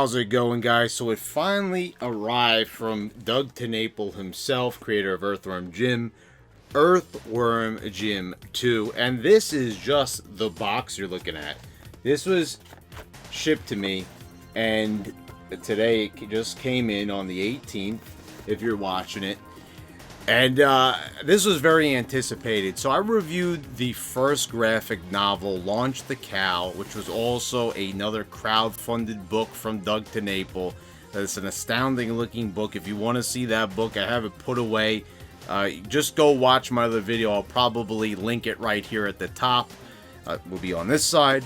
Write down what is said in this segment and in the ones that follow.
How's it going, guys? So it finally arrived from Doug TheNapel himself, creator of Earthworm Jim, Earthworm Jim 2, and this is just the box you're looking at. This was shipped to me, and today it just came in on the 18th, if you're watching it. And this was very anticipated. So I reviewed the first graphic novel, Launch the Cow, which was also another crowd-funded book from Doug TheNapel. It's an astounding looking book. If you want to see that book, I have it put away. Just go watch my other video. I'll probably link it right here at the top. Will be on this side.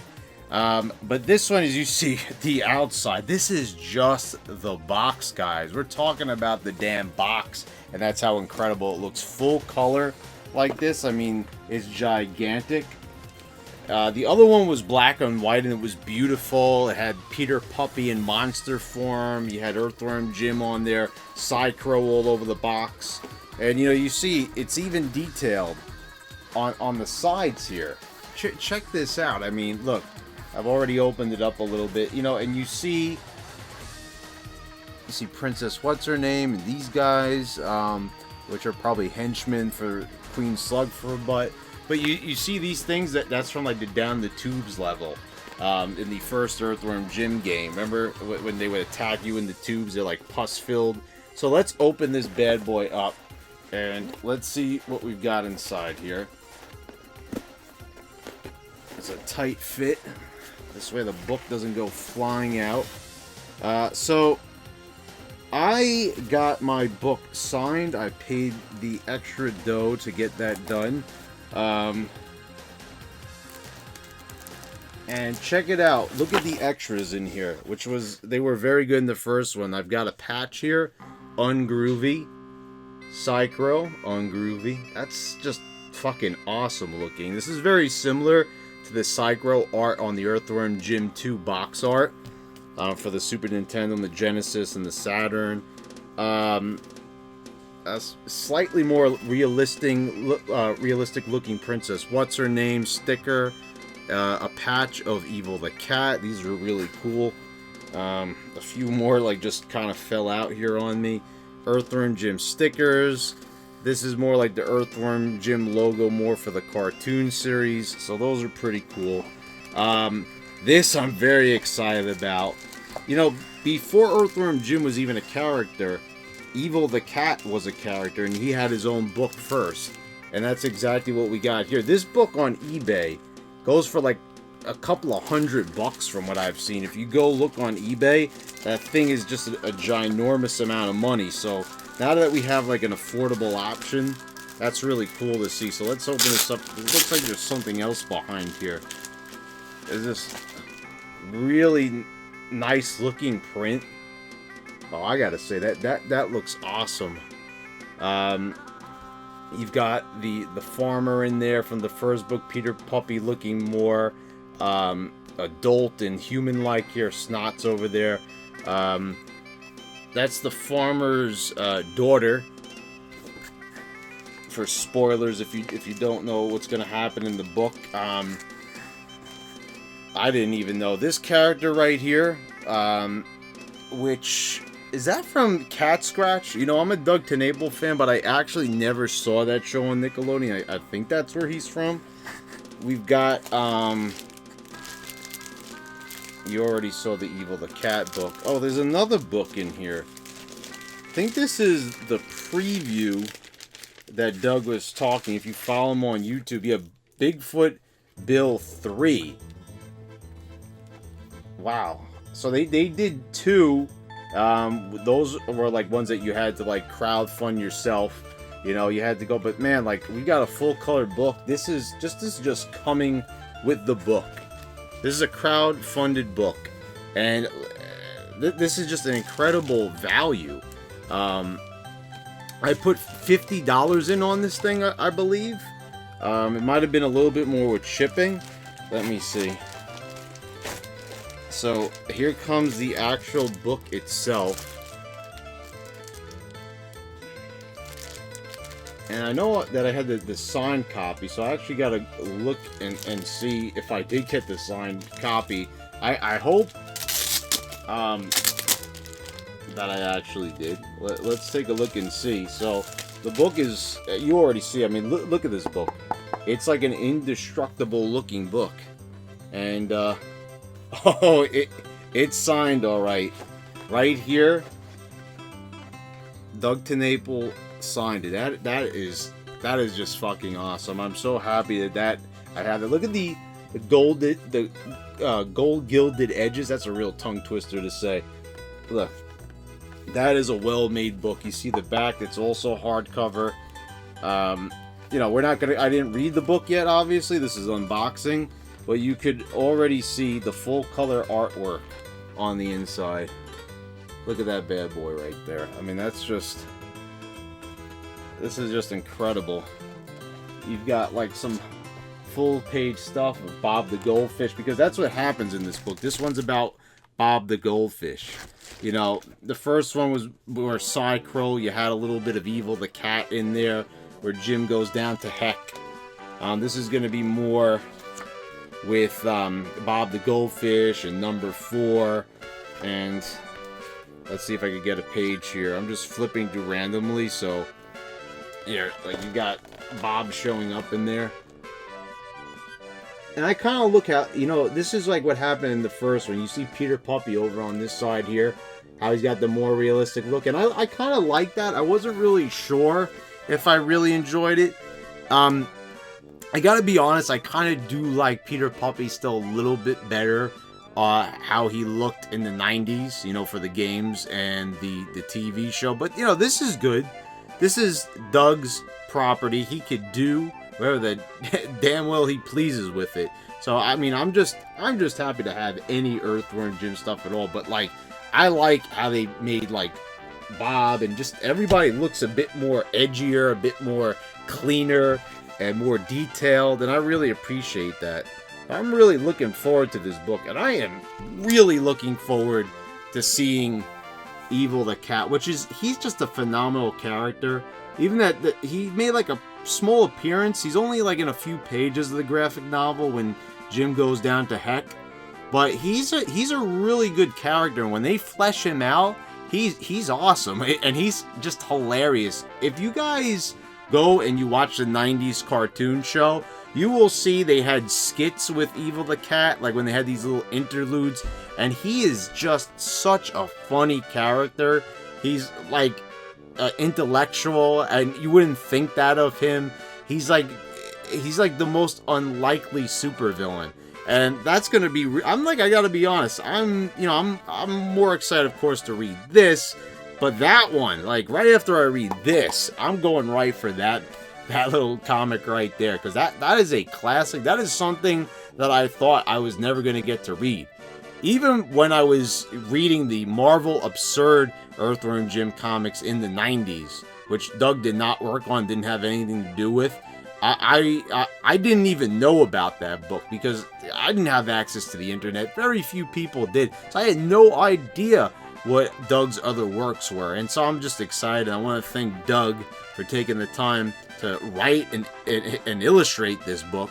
But this one, as you see, the outside, this is just the box, guys. We're talking about the damn box, and that's how incredible it looks. Full color like this, I mean, it's gigantic. The other one was black and white, and it was beautiful. It had Peter Puppy in monster form. You had Earthworm Jim on there, Psycho all over the box. And, you know, you see, it's even detailed on the sides here. Check this out. I mean, look. I've already opened it up a little bit, you know, and you see Princess What's-Her-Name and these guys, which are probably henchmen for Queen Slugfurbutt. But you see these things, that's from like the down the tubes level in the first Earthworm Jim game. Remember when they would attack you in the tubes, they're like pus-filled. So let's open this bad boy up and let's see what we've got inside here. It's a tight fit. This way the book doesn't go flying out. So I got my book signed. I paid the extra dough to get that done. And check it out. Look at the extras in here, they were very good in the first one. I've got a patch here, Ungroovy, Psycho, Ungroovy. That's just fucking awesome looking. This is very similar to the Psycho art on the Earthworm Jim 2 box art for the Super Nintendo, the Genesis, and the Saturn. A slightly more realistic looking Princess What's-Her-Name sticker, a patch of Evil the Cat. These are really cool. A few more like just kind of fell out here on me. Earthworm Jim stickers. This is more like the Earthworm Jim logo, more for the cartoon series. So those are pretty cool. This I'm very excited about. You know, before Earthworm Jim was even a character, Evil the Cat was a character, and he had his own book first. And that's exactly what we got here. This book on eBay goes for like a couple of $100 from what I've seen. If you go look on eBay, that thing is just a ginormous amount of money. So now that we have like an affordable option, that's really cool to see. So let's open this up. It looks like there's something else behind here. There's this really nice looking print. Oh, I gotta say that looks awesome. You've got the farmer in there from the first book, Peter Puppy, looking more adult and human-like here. Snot's over there. That's the farmer's daughter. For spoilers, if you don't know what's going to happen in the book, I didn't even know this character right here. Which is that from Cat Scratch? You know, I'm a Doug TheNapel fan, but I actually never saw that show on Nickelodeon. I think that's where he's from. We've got you already saw the Evil the Cat book. Oh, there's another book in here. I think this is the preview that Doug was talking. If you follow him on YouTube, you have Bigfoot Bill 3. Wow. So they did two. Those were like ones that you had to like crowdfund yourself. You know, you had to go. But man, like we got a full colored book. This is just coming with the book. This is a crowd-funded book, and this is just an incredible value. I put $50 in on this thing, I believe. It might have been a little bit more with shipping. Let me see. So here comes the actual book itself. And I know that I had the signed copy, so I actually got to look and see if I did get the signed copy. I hope that I actually did. Let's take a look and see. So the book is, you already see, I mean, look at this book. It's like an indestructible looking book. And, oh, it's signed all right. Right here, Doug TeNapel signed it. That is just fucking awesome. I'm so happy that I have it. Look at the gold gilded edges. That's a real tongue twister to say. Look, that is a well-made book. You see the back. It's also hardcover. You know, I didn't read the book yet, obviously. This is unboxing. But you could already see the full color artwork on the inside. Look at that bad boy right there. I mean, this is just incredible. You've got like some full page stuff of Bob the Goldfish, because that's what happens in this book. This one's about Bob the Goldfish. You know, the first one was where Cy Crow, you had a little bit of Evil the Cat in there, where Jim goes down to heck. This is going to be more with Bob the Goldfish and number 4. And let's see if I could get a page here. I'm just flipping through randomly, so here, like, you got Bob showing up in there. And I kind of look at, you know, this is like what happened in the first one. You see Peter Puppy over on this side here, how he's got the more realistic look. And I kind of like that. I wasn't really sure if I really enjoyed it. I gotta be honest, I kind of do like Peter Puppy still a little bit better. How he looked in the 90s, you know, for the games and the TV show. But, you know, this is good. This is Doug's property. He could do whatever the damn well he pleases with it. So, I mean, I'm just happy to have any Earthworm Jim stuff at all. But, like, I like how they made, like, Bob and just everybody looks a bit more edgier, a bit more cleaner and more detailed. And I really appreciate that. I'm really looking forward to this book, and I am really looking forward to seeing Evil the Cat, he's just a phenomenal character. Even that he made like a small appearance. He's only like in a few pages of the graphic novel when Jim goes down to heck, but he's a really good character. And when they flesh him out, he's awesome, and he's just hilarious. If you guys go and you watch the 90s cartoon show, you will see they had skits with Evil the Cat, like when they had these little interludes, and he is just such a funny character. He's like intellectual, and you wouldn't think that of him. He's like the most unlikely supervillain, and that's gonna be. I gotta be honest. I'm more excited, of course, to read this, but that one, like right after I read this, I'm going right for that little comic right there, because that is a classic. That is something that I thought I was never going to get to read. Even when I was reading the Marvel Absurd Earthworm Jim comics in the 90s, which Doug did not work on, didn't have anything to do with, I didn't even know about that book because I didn't have access to the internet. Very few people did, so I had no idea what Doug's other works were. And so I'm just excited. I want to thank Doug for taking the time to write and illustrate this book.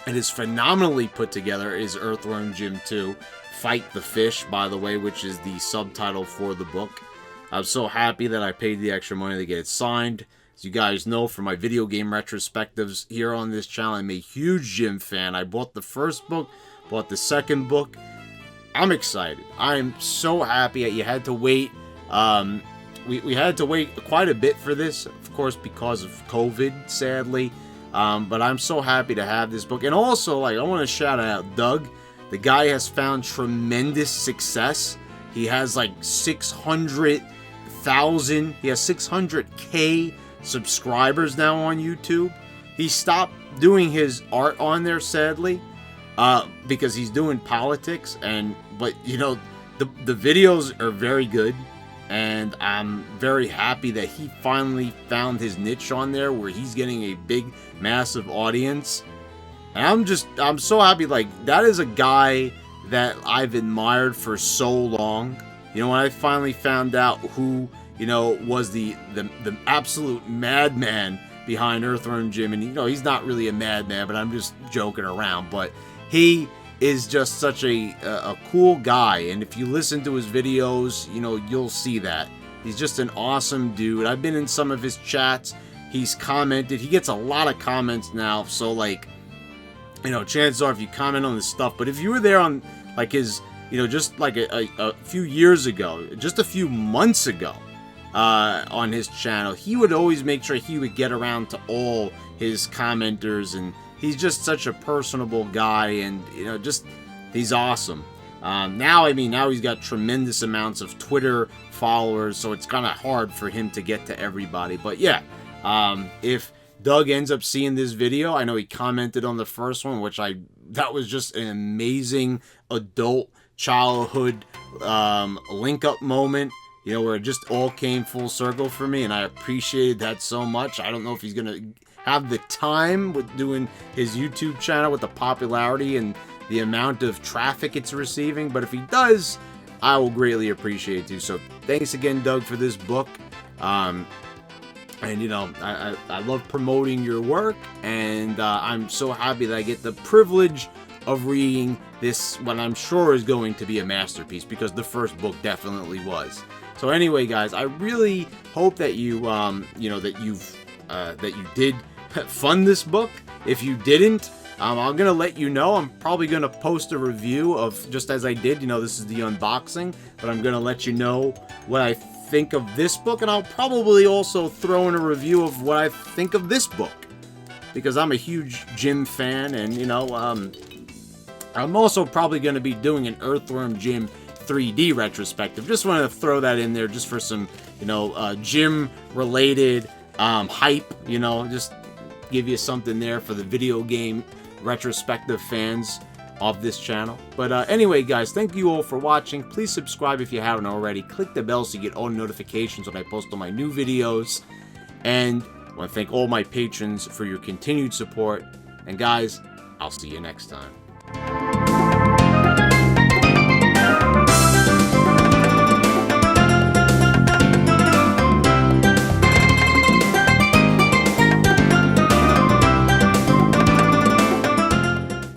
It is phenomenally put together. Is Earthworm Jim 2 Fight the Fish, by the way, which is the subtitle for the book. I'm so happy that I paid the extra money to get it signed. As you guys know from my video game retrospectives here on this channel, I'm a huge Jim fan. I bought the first book, bought the second book. I'm excited. I'm so happy that you had to wait. We had to wait quite a bit for this, of course, because of COVID, sadly. But I'm so happy to have this book. And also, like, I want to shout out Doug. The guy has found tremendous success. He has like 600,000. He has 600K subscribers now on YouTube. He stopped doing his art on there, sadly, because he's doing politics. But you know, the videos are very good. And I'm very happy that he finally found his niche on there where he's getting a big, massive audience. And I'm so happy. Like, that is a guy that I've admired for so long. You know, when I finally found out who, you know, was the absolute madman behind Earthworm Jim. And, you know, he's not really a madman, but I'm just joking around. But he is just such a cool guy, and if you listen to his videos, you know, you'll see that. He's just an awesome dude. I've been in some of his chats. He's commented. He gets a lot of comments now, so like, you know, chances are if you comment on his stuff, but if you were there on like his, you know, just like a few years ago, just a few months ago, on his channel, he would always make sure he would get around to all his commenters, and he's just such a personable guy, and you know, just he's awesome. Now, I mean, now he's got tremendous amounts of Twitter followers, so it's kind of hard for him to get to everybody. But yeah, if Doug ends up seeing this video, I know he commented on the first one, which that was just an amazing adult childhood link up moment, you know, where it just all came full circle for me, and I appreciated that so much. I don't know if he's gonna have the time with doing his YouTube channel with the popularity and the amount of traffic it's receiving, but if he does, I will greatly appreciate it too. So thanks again, Doug, for this book. And you know, I love promoting your work, and I'm so happy that I get the privilege of reading this, what I'm sure is going to be a masterpiece, because the first book definitely was. So anyway, guys, I really hope that you, you know, that you did fund this book. If you didn't, I'm gonna let you know. I'm probably gonna post a review of, just as I did, you know, this is the unboxing, but I'm gonna let you know what I think of this book, and I'll probably also throw in a review of what I think of this book, because I'm a huge Jim fan, and you know, I'm also probably going to be doing an Earthworm Jim 3D retrospective. Just wanted to throw that in there just for some, you know, Jim related hype, you know, just give you something there for the video game retrospective fans of this channel. But anyway, guys, thank you all for watching. Please subscribe if you haven't already. Click the bell so you get all notifications when I post all my new videos. And I want to thank all my patrons for your continued support. And guys, I'll see you next time.